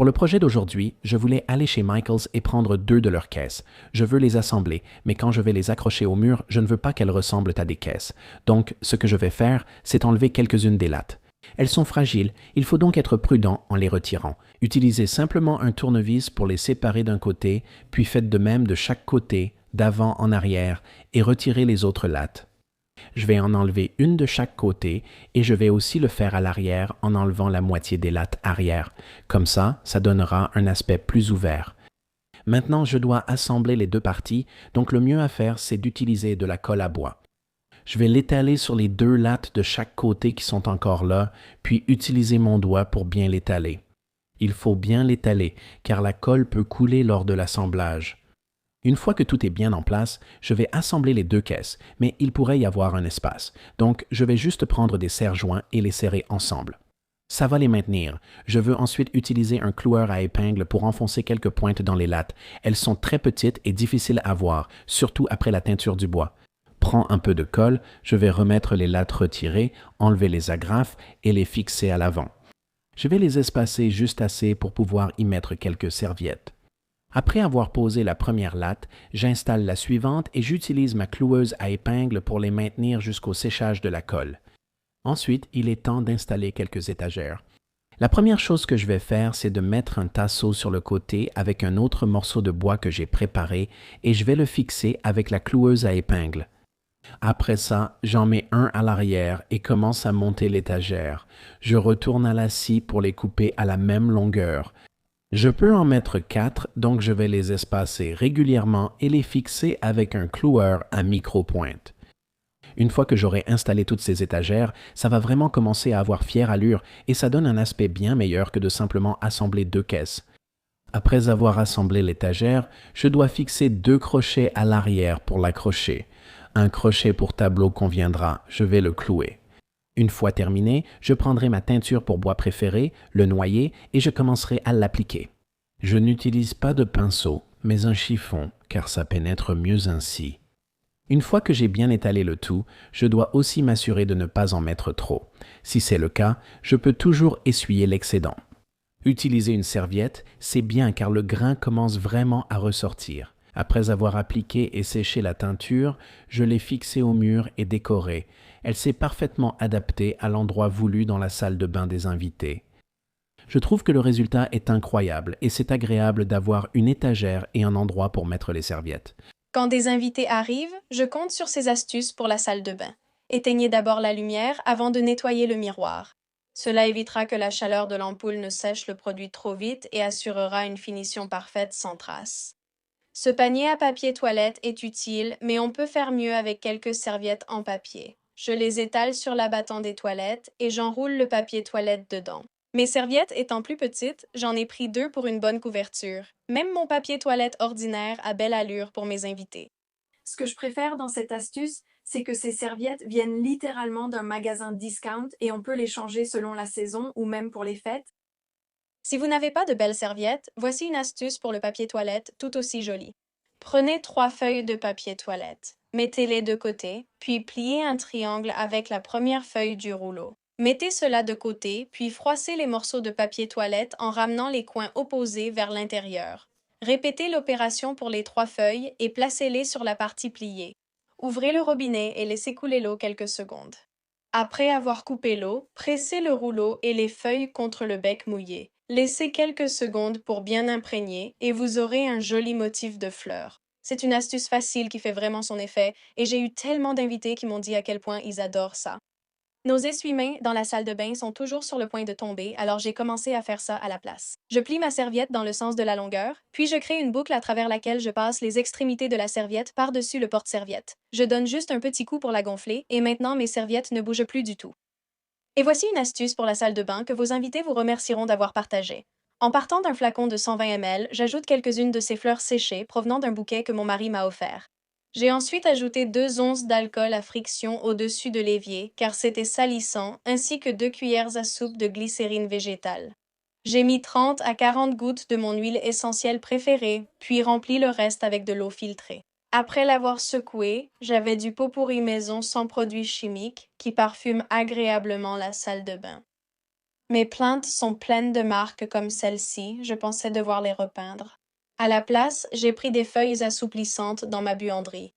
Pour le projet d'aujourd'hui, je voulais aller chez Michaels et prendre 2 de leurs caisses. Je veux les assembler, mais quand je vais les accrocher au mur, je ne veux pas qu'elles ressemblent à des caisses. Donc, ce que je vais faire, c'est enlever quelques-unes des lattes. Elles sont fragiles, il faut donc être prudent en les retirant. Utilisez simplement un tournevis pour les séparer d'un côté, puis faites de même de chaque côté, d'avant en arrière, et retirez les autres lattes. Je vais en enlever une de chaque côté et je vais aussi le faire à l'arrière en enlevant la moitié des lattes arrière. Comme ça donnera un aspect plus ouvert. Maintenant, je dois assembler les 2 parties, donc le mieux à faire, c'est d'utiliser de la colle à bois. Je vais l'étaler sur les 2 lattes de chaque côté qui sont encore là, puis utiliser mon doigt pour bien l'étaler. Il faut bien l'étaler, car la colle peut couler lors de l'assemblage. Une fois que tout est bien en place, je vais assembler les 2 caisses, mais il pourrait y avoir un espace. Donc, je vais juste prendre des serre-joints et les serrer ensemble. Ça va les maintenir. Je veux ensuite utiliser un cloueur à épingle pour enfoncer quelques pointes dans les lattes. Elles sont très petites et difficiles à voir, surtout après la teinture du bois. Prends un peu de colle, je vais remettre les lattes retirées, enlever les agrafes et les fixer à l'avant. Je vais les espacer juste assez pour pouvoir y mettre quelques serviettes. Après avoir posé la première latte, j'installe la suivante et j'utilise ma cloueuse à épingle pour les maintenir jusqu'au séchage de la colle. Ensuite, il est temps d'installer quelques étagères. La première chose que je vais faire, c'est de mettre un tasseau sur le côté avec un autre morceau de bois que j'ai préparé et je vais le fixer avec la cloueuse à épingle. Après ça, j'en mets un à l'arrière et commence à monter l'étagère. Je retourne à la scie pour les couper à la même longueur. Je peux en mettre 4, donc je vais les espacer régulièrement et les fixer avec un cloueur à micro-pointe. Une fois que j'aurai installé toutes ces étagères, ça va vraiment commencer à avoir fière allure et ça donne un aspect bien meilleur que de simplement assembler 2 caisses. Après avoir assemblé l'étagère, je dois fixer 2 crochets à l'arrière pour l'accrocher. Un crochet pour tableau conviendra, je vais le clouer. Une fois terminé, je prendrai ma teinture pour bois préférée, le noyer, et je commencerai à l'appliquer. Je n'utilise pas de pinceau, mais un chiffon, car ça pénètre mieux ainsi. Une fois que j'ai bien étalé le tout, je dois aussi m'assurer de ne pas en mettre trop. Si c'est le cas, je peux toujours essuyer l'excédent. Utiliser une serviette, c'est bien car le grain commence vraiment à ressortir. Après avoir appliqué et séché la teinture, je l'ai fixée au mur et décorée. Elle s'est parfaitement adaptée à l'endroit voulu dans la salle de bain des invités. Je trouve que le résultat est incroyable et c'est agréable d'avoir une étagère et un endroit pour mettre les serviettes. Quand des invités arrivent, je compte sur ces astuces pour la salle de bain. Éteignez d'abord la lumière avant de nettoyer le miroir. Cela évitera que la chaleur de l'ampoule ne sèche le produit trop vite et assurera une finition parfaite sans trace. Ce panier à papier toilette est utile, mais on peut faire mieux avec quelques serviettes en papier. Je les étale sur l'abattant des toilettes et j'enroule le papier toilette dedans. Mes serviettes étant plus petites, j'en ai pris 2 pour une bonne couverture. Même mon papier toilette ordinaire a belle allure pour mes invités. Ce que je préfère dans cette astuce, c'est que ces serviettes viennent littéralement d'un magasin discount et on peut les changer selon la saison ou même pour les fêtes. Si vous n'avez pas de belles serviettes, voici une astuce pour le papier toilette tout aussi jolie. Prenez 3 feuilles de papier toilette. Mettez-les de côté, puis pliez un triangle avec la première feuille du rouleau. Mettez cela de côté, puis froissez les morceaux de papier toilette en ramenant les coins opposés vers l'intérieur. Répétez l'opération pour les 3 feuilles et placez-les sur la partie pliée. Ouvrez le robinet et laissez couler l'eau quelques secondes. Après avoir coupé l'eau, pressez le rouleau et les feuilles contre le bec mouillé. Laissez quelques secondes pour bien imprégner et vous aurez un joli motif de fleurs. C'est une astuce facile qui fait vraiment son effet et j'ai eu tellement d'invités qui m'ont dit à quel point ils adorent ça. Nos essuie-mains dans la salle de bain sont toujours sur le point de tomber, alors j'ai commencé à faire ça à la place. Je plie ma serviette dans le sens de la longueur, puis je crée une boucle à travers laquelle je passe les extrémités de la serviette par-dessus le porte-serviette. Je donne juste un petit coup pour la gonfler et maintenant mes serviettes ne bougent plus du tout. Et voici une astuce pour la salle de bain que vos invités vous remercieront d'avoir partagée. En partant d'un flacon de 120 ml, j'ajoute quelques-unes de ces fleurs séchées provenant d'un bouquet que mon mari m'a offert. J'ai ensuite ajouté 2 onces d'alcool à friction au-dessus de l'évier, car c'était salissant, ainsi que 2 cuillères à soupe de glycérine végétale. J'ai mis 30 à 40 gouttes de mon huile essentielle préférée, puis rempli le reste avec de l'eau filtrée. Après l'avoir secoué, j'avais du pot-pourri maison sans produits chimiques qui parfume agréablement la salle de bain. Mes plantes sont pleines de marques comme celle-ci, je pensais devoir les repeindre. À la place, j'ai pris des feuilles assouplissantes dans ma buanderie.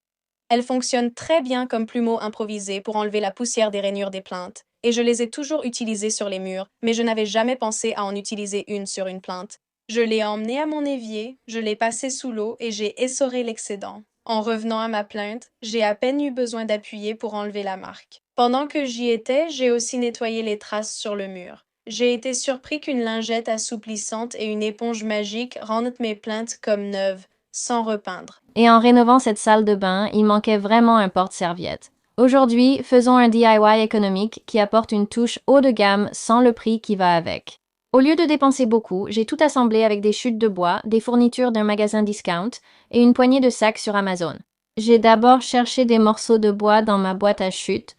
Elles fonctionnent très bien comme plumeaux improvisés pour enlever la poussière des rainures des plantes, et je les ai toujours utilisées sur les murs, mais je n'avais jamais pensé à en utiliser une sur une plante. Je l'ai emmenée à mon évier, je l'ai passée sous l'eau et j'ai essoré l'excédent. En revenant à ma plainte, j'ai à peine eu besoin d'appuyer pour enlever la marque. Pendant que j'y étais, j'ai aussi nettoyé les traces sur le mur. J'ai été surpris qu'une lingette assouplissante et une éponge magique rendent mes plaintes comme neuves, sans repeindre. Et en rénovant cette salle de bain, il manquait vraiment un porte-serviette. Aujourd'hui, faisons un DIY économique qui apporte une touche haut de gamme sans le prix qui va avec. Au lieu de dépenser beaucoup, j'ai tout assemblé avec des chutes de bois, des fournitures d'un magasin discount et une poignée de sacs sur Amazon. J'ai d'abord cherché des morceaux de bois dans ma boîte à chute.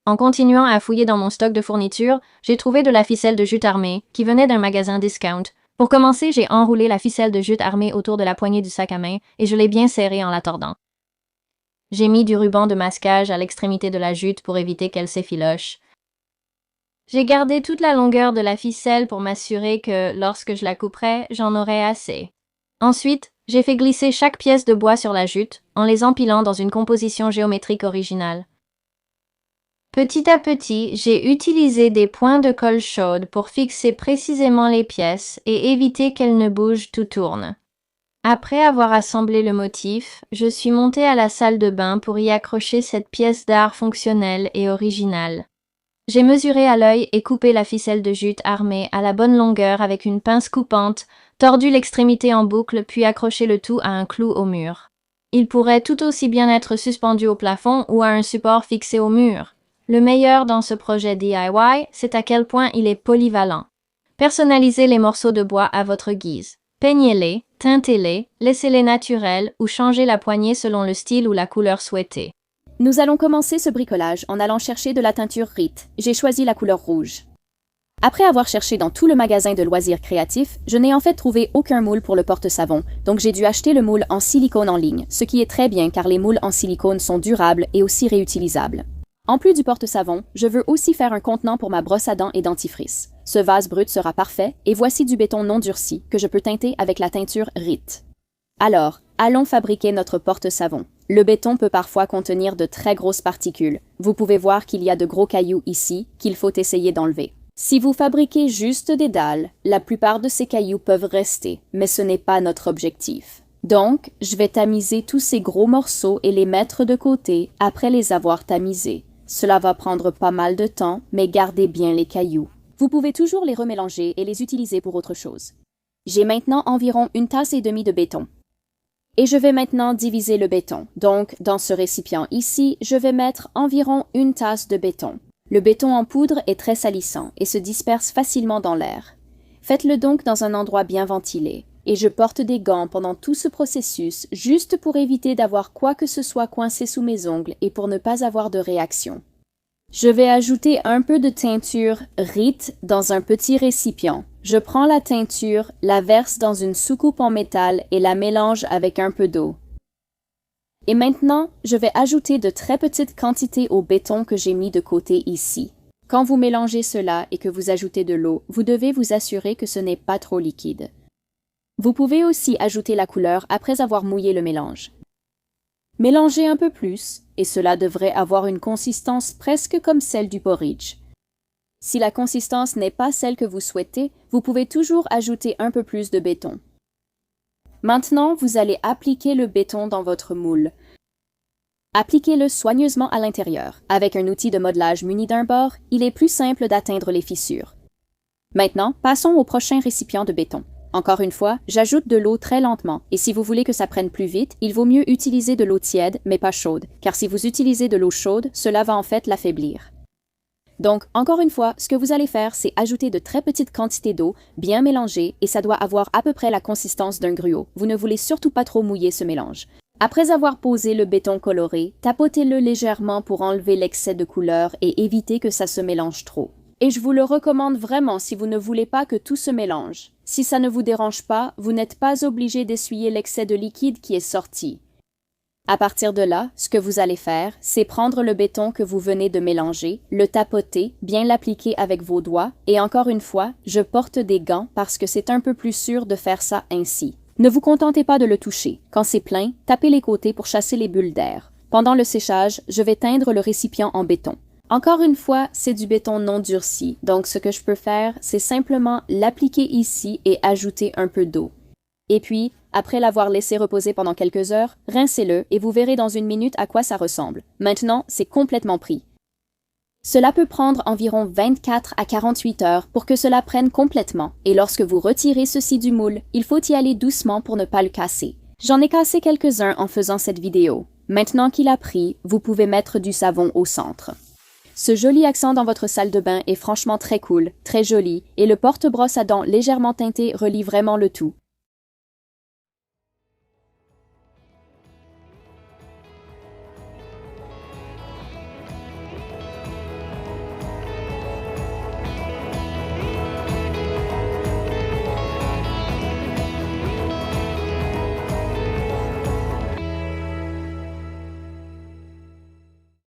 En continuant à fouiller dans mon stock de fournitures, j'ai trouvé de la ficelle de jute armée qui venait d'un magasin discount. Pour commencer, j'ai enroulé la ficelle de jute armée autour de la poignée du sac à main et je l'ai bien serrée en la tordant. J'ai mis du ruban de masquage à l'extrémité de la jute pour éviter qu'elle s'effiloche. J'ai gardé toute la longueur de la ficelle pour m'assurer que, lorsque je la couperais, j'en aurais assez. Ensuite, j'ai fait glisser chaque pièce de bois sur la jute en les empilant dans une composition géométrique originale. Petit à petit, j'ai utilisé des points de colle chaude pour fixer précisément les pièces et éviter qu'elles ne bougent tout tourne. Après avoir assemblé le motif, je suis montée à la salle de bain pour y accrocher cette pièce d'art fonctionnelle et originale. J'ai mesuré à l'œil et coupé la ficelle de jute armée à la bonne longueur avec une pince coupante, tordu l'extrémité en boucle puis accroché le tout à un clou au mur. Il pourrait tout aussi bien être suspendu au plafond ou à un support fixé au mur. Le meilleur dans ce projet DIY, c'est à quel point il est polyvalent. Personnalisez les morceaux de bois à votre guise. Peignez-les, teintez-les, laissez-les naturels ou changez la poignée selon le style ou la couleur souhaitée. Nous allons commencer ce bricolage en allant chercher de la teinture RIT. J'ai choisi la couleur rouge. Après avoir cherché dans tout le magasin de loisirs créatifs, je n'ai en fait trouvé aucun moule pour le porte-savon, donc j'ai dû acheter le moule en silicone en ligne, ce qui est très bien car les moules en silicone sont durables et aussi réutilisables. En plus du porte-savon, je veux aussi faire un contenant pour ma brosse à dents et dentifrice. Ce vase brut sera parfait et voici du béton non durci que je peux teinter avec la teinture RIT. Alors, allons fabriquer notre porte-savon. Le béton peut parfois contenir de très grosses particules. Vous pouvez voir qu'il y a de gros cailloux ici qu'il faut essayer d'enlever. Si vous fabriquez juste des dalles, la plupart de ces cailloux peuvent rester, mais ce n'est pas notre objectif. Donc, je vais tamiser tous ces gros morceaux et les mettre de côté après les avoir tamisés. Cela va prendre pas mal de temps, mais gardez bien les cailloux. Vous pouvez toujours les remélanger et les utiliser pour autre chose. J'ai maintenant environ 1,5 tasses de béton. Et je vais maintenant diviser le béton. Donc, dans ce récipient ici, je vais mettre environ 1 tasse de béton. Le béton en poudre est très salissant et se disperse facilement dans l'air. Faites-le donc dans un endroit bien ventilé. Et je porte des gants pendant tout ce processus, juste pour éviter d'avoir quoi que ce soit coincé sous mes ongles et pour ne pas avoir de réaction. Je vais ajouter un peu de teinture RIT dans un petit récipient. Je prends la teinture, la verse dans une soucoupe en métal et la mélange avec un peu d'eau. Et maintenant, je vais ajouter de très petites quantités au béton que j'ai mis de côté ici. Quand vous mélangez cela et que vous ajoutez de l'eau, vous devez vous assurer que ce n'est pas trop liquide. Vous pouvez aussi ajouter la couleur après avoir mouillé le mélange. Mélangez un peu plus, et cela devrait avoir une consistance presque comme celle du porridge. Si la consistance n'est pas celle que vous souhaitez, vous pouvez toujours ajouter un peu plus de béton. Maintenant, vous allez appliquer le béton dans votre moule. Appliquez-le soigneusement à l'intérieur. Avec un outil de modelage muni d'un bord, il est plus simple d'atteindre les fissures. Maintenant, passons au prochain récipient de béton. Encore une fois, j'ajoute de l'eau très lentement, et si vous voulez que ça prenne plus vite, il vaut mieux utiliser de l'eau tiède, mais pas chaude, car si vous utilisez de l'eau chaude, cela va en fait l'affaiblir. Donc, encore une fois, ce que vous allez faire, c'est ajouter de très petites quantités d'eau, bien mélangée, et ça doit avoir à peu près la consistance d'un gruau. Vous ne voulez surtout pas trop mouiller ce mélange. Après avoir posé le béton coloré, tapotez-le légèrement pour enlever l'excès de couleur et éviter que ça se mélange trop. Et je vous le recommande vraiment si vous ne voulez pas que tout se mélange. Si ça ne vous dérange pas, vous n'êtes pas obligé d'essuyer l'excès de liquide qui est sorti. À partir de là, ce que vous allez faire, c'est prendre le béton que vous venez de mélanger, le tapoter, bien l'appliquer avec vos doigts, et encore une fois, je porte des gants parce que c'est un peu plus sûr de faire ça ainsi. Ne vous contentez pas de le toucher. Quand c'est plein, tapez les côtés pour chasser les bulles d'air. Pendant le séchage, je vais teindre le récipient en béton. Encore une fois, c'est du béton non durci, donc ce que je peux faire, c'est simplement l'appliquer ici et ajouter un peu d'eau. Et puis, après l'avoir laissé reposer pendant quelques heures, rincez-le et vous verrez dans une minute à quoi ça ressemble. Maintenant, c'est complètement pris. Cela peut prendre environ 24 à 48 heures pour que cela prenne complètement, et lorsque vous retirez ceci du moule, il faut y aller doucement pour ne pas le casser. J'en ai cassé quelques-uns en faisant cette vidéo. Maintenant qu'il a pris, vous pouvez mettre du savon au centre. Ce joli accent dans votre salle de bain est franchement très cool, très joli, et le porte-brosse à dents légèrement teinté relie vraiment le tout.